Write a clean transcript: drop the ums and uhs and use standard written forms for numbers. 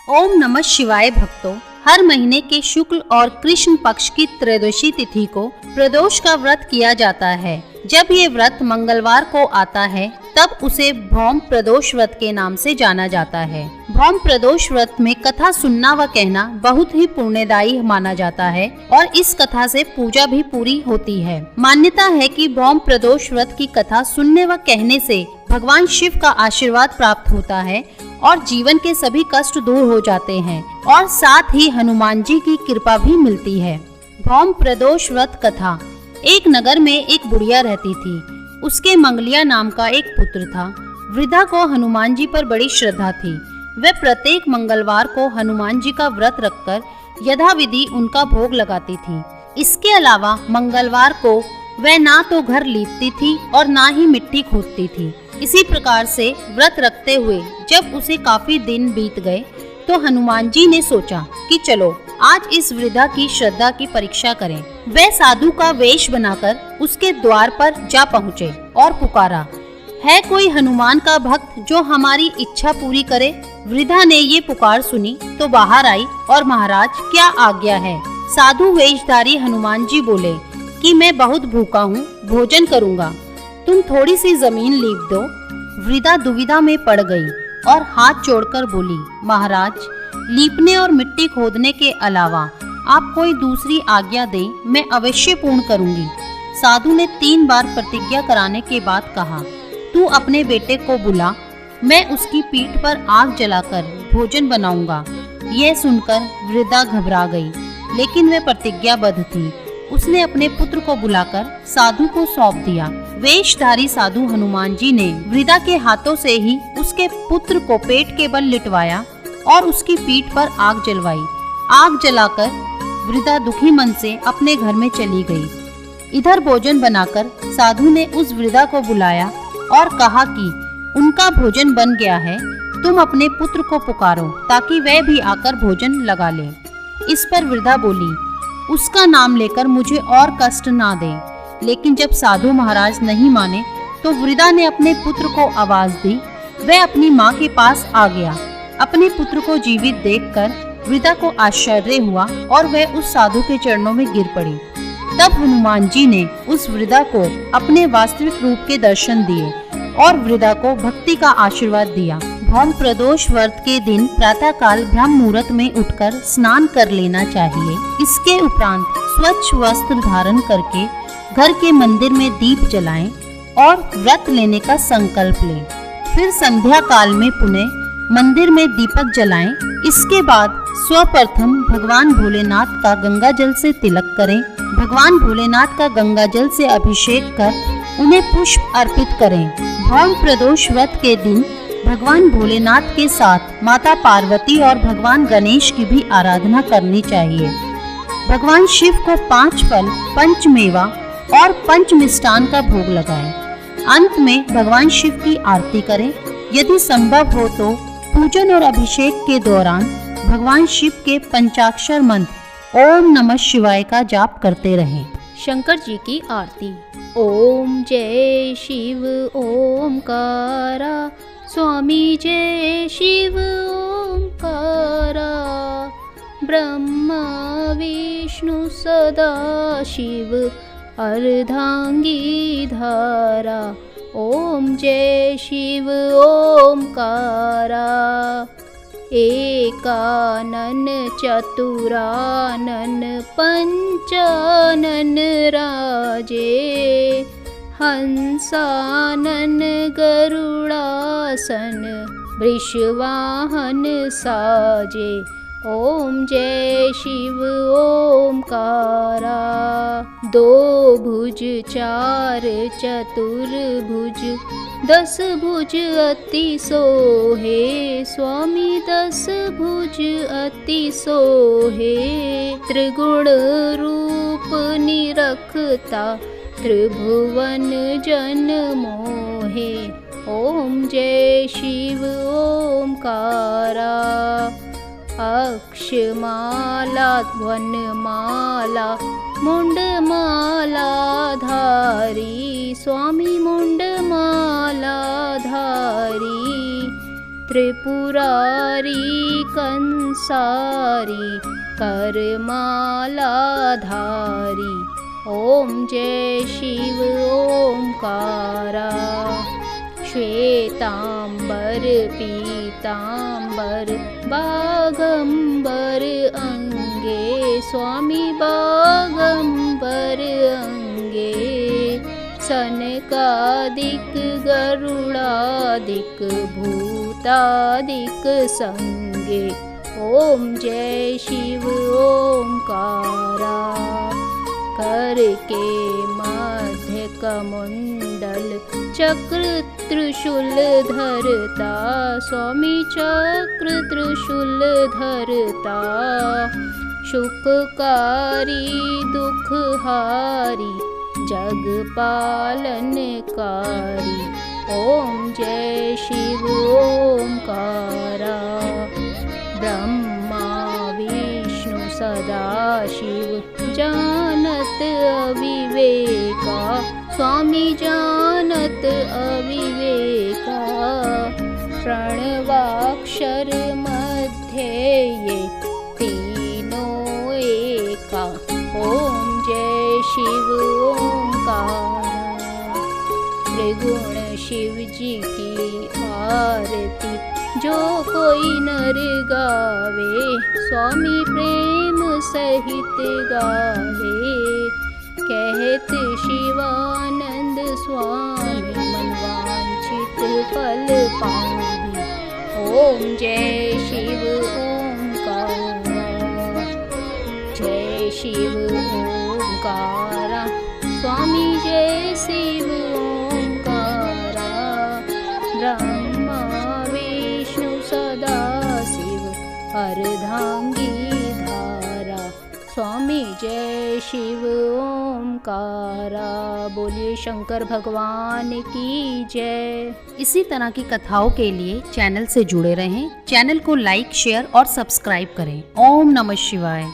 ओम नमः शिवाय भक्तों, हर महीने के शुक्ल और कृष्ण पक्ष की त्रयोदशी तिथि को प्रदोष का व्रत किया जाता है। जब ये व्रत मंगलवार को आता है तब उसे भौम प्रदोष व्रत के नाम से जाना जाता है। भौम प्रदोष व्रत में कथा सुनना व कहना बहुत ही पुण्यदायी माना जाता है और इस कथा से पूजा भी पूरी होती है। मान्यता है कि भौम प्रदोष व्रत की कथा सुनने व कहने से भगवान शिव का आशीर्वाद प्राप्त होता है और जीवन के सभी कष्ट दूर हो जाते हैं और साथ ही हनुमान जी की कृपा भी मिलती है। भौम प्रदोष व्रत कथा। एक नगर में एक बुढ़िया रहती थी। उसके मंगलिया नाम का एक पुत्र था। वृद्धा को हनुमान जी पर बड़ी श्रद्धा थी। वह प्रत्येक मंगलवार को हनुमान जी का व्रत रखकर यथाविधि उनका भोग लगाती थी। इसके अलावा मंगलवार को वह ना तो घर लीपती थी और ना ही मिट्टी खोदती थी। इसी प्रकार से व्रत रखते हुए जब उसे काफी दिन बीत गए तो हनुमान जी ने सोचा कि चलो आज इस वृद्धा की श्रद्धा की परीक्षा करें। वह साधु का वेश बनाकर उसके द्वार पर जा पहुँचे और पुकारा, है कोई हनुमान का भक्त जो हमारी इच्छा पूरी करे। वृद्धा ने ये पुकार सुनी तो बाहर आई और महाराज क्या आज्ञा है। साधु वेशधारी हनुमान जी बोले कि मैं बहुत भूखा हूँ, भोजन करूँगा, तुम थोड़ी सी जमीन लीप दो। वृद्धा दुविधा में पड़ गई और हाथ जोड़कर बोली, महाराज लीपने और मिट्टी खोदने के अलावा आप कोई दूसरी आज्ञा दें, मैं अवश्य पूर्ण करूंगी। साधु ने 3 बार प्रतिज्ञा कराने के बाद कहा, तू अपने बेटे को बुला, मैं उसकी पीठ पर आग जलाकर भोजन बनाऊंगा। यह सुनकर वृद्धा घबरा गई, लेकिन वह प्रतिज्ञाबद्ध थी। उसने अपने पुत्र को बुलाकर साधु को सौंप दिया। वेशधारी साधु हनुमान जी ने वृद्धा के हाथों से ही उसके पुत्र को पेट के बल लिटवाया और उसकी पीठ पर आग जलवाई। आग जलाकर वृद्धा दुखी मन से अपने घर में चली गई। इधर भोजन बनाकर साधु ने उस वृद्धा को बुलाया और कहा कि उनका भोजन बन गया है, तुम अपने पुत्र को पुकारो ताकि वह भी आकर भोजन लगा ले। इस पर वृद्धा बोली, उसका नाम लेकर मुझे और कष्ट ना दे। लेकिन जब साधु महाराज नहीं माने तो वृद्धा ने अपने पुत्र को आवाज दी। वह अपनी माँ के पास आ गया। अपने पुत्र को जीवित देखकर वृद्धा को आश्चर्य हुआ और वह उस साधु के चरणों में गिर पड़ी। तब हनुमान जी ने उस वृद्धा को अपने वास्तविक रूप के दर्शन दिए और वृद्धा को भक्ति का आशीर्वाद दिया। भौम प्रदोष व्रत के दिन प्रातः काल ब्रह्म मुहूर्त में उठकर स्नान कर लेना चाहिए। इसके उपरांत स्वच्छ वस्त्र धारण करके घर के मंदिर में दीप जलाएं और व्रत लेने का संकल्प लें। फिर संध्या काल में पुनः मंदिर में दीपक जलाएं। इसके बाद सर्वप्रथम भगवान भोलेनाथ का गंगा जल से तिलक करें। भगवान भोलेनाथ का गंगा जल से अभिषेक कर उन्हें पुष्प अर्पित करें। भौम प्रदोष व्रत के दिन भगवान भोलेनाथ के साथ माता पार्वती और भगवान गणेश की भी आराधना करनी चाहिए। भगवान शिव को 5 फल, 5 मेवा और 5 मिष्टान का भोग लगाएं। अंत में भगवान शिव की आरती करें। यदि संभव हो तो पूजन और अभिषेक के दौरान भगवान शिव के पंचाक्षर मंत्र ओम नमः शिवाय का जाप करते रहें। शंकर जी की आरती। ओम जय शिव ओमकारा, स्वामी जय शिव ओमकारा, ब्रह्मा विष्णु सदा शिव अर्धांगी धारा। ओम जय शिव ओमकारा, एकानन चतुरानन पंचानन राजे, हंसानन गरुड़ासन वृषवाहन साजे। ओम जय शिव ओमकारा, 2 भुज 4 चतुर्भुज, 10 भुज अति सोहे, स्वामी 10 भुज अति सोहे। त्रिगुण रूप निरखता, त्रिभुवन जन मोहे। ओम जय शिव ओमकारा, अक्षमाला ध्वनमाला मुंडमाला धारी, स्वामी मुंडमाला धारी। त्रिपुरारी कंस संसारी करमाला धारी। ओम जय शिव ओंकारा। श्वेतांबर पीतांबर बागंबर अंगे स्वामी बागंबर अंगे। सनकादिक गरुडादिक भूतादिक संगे। ओम जय शिव ओंकारा। कर के मध्य कमंडल चक्र त्रिशूल धरता स्वामी चक्र त्रिशूल धरता। शुककारी दुखहारी जग पालनकारी। ओम जय शिव ओंकारा। ब्रह्मा विष्णु सदाशिव जानत अविवेका स्वामी जानत अविवेका। प्रणवाक्षर मध्ये ये तीनों एका। ओम जय शिव ओंकारा। त्रिगुण शिव जी की आरती जो कोई नर गावे स्वामी प्रेम सहित गावे। कहत शिवानंद स्वामी मनवांछित फल पावे। ओम जय शिव ओंकारा। जय शिव ओंकारा स्वामी जय शिव ओंकारा। ब्रह्मा विष्णु सदाशिव अर्धांगी धारा। स्वामी जय शिव ओंकारा। बोलिए शंकर भगवान की जय। इसी तरह की कथाओं के लिए चैनल से जुड़े रहें। चैनल को लाइक शेयर और सब्सक्राइब करें। ओम नमः शिवाय।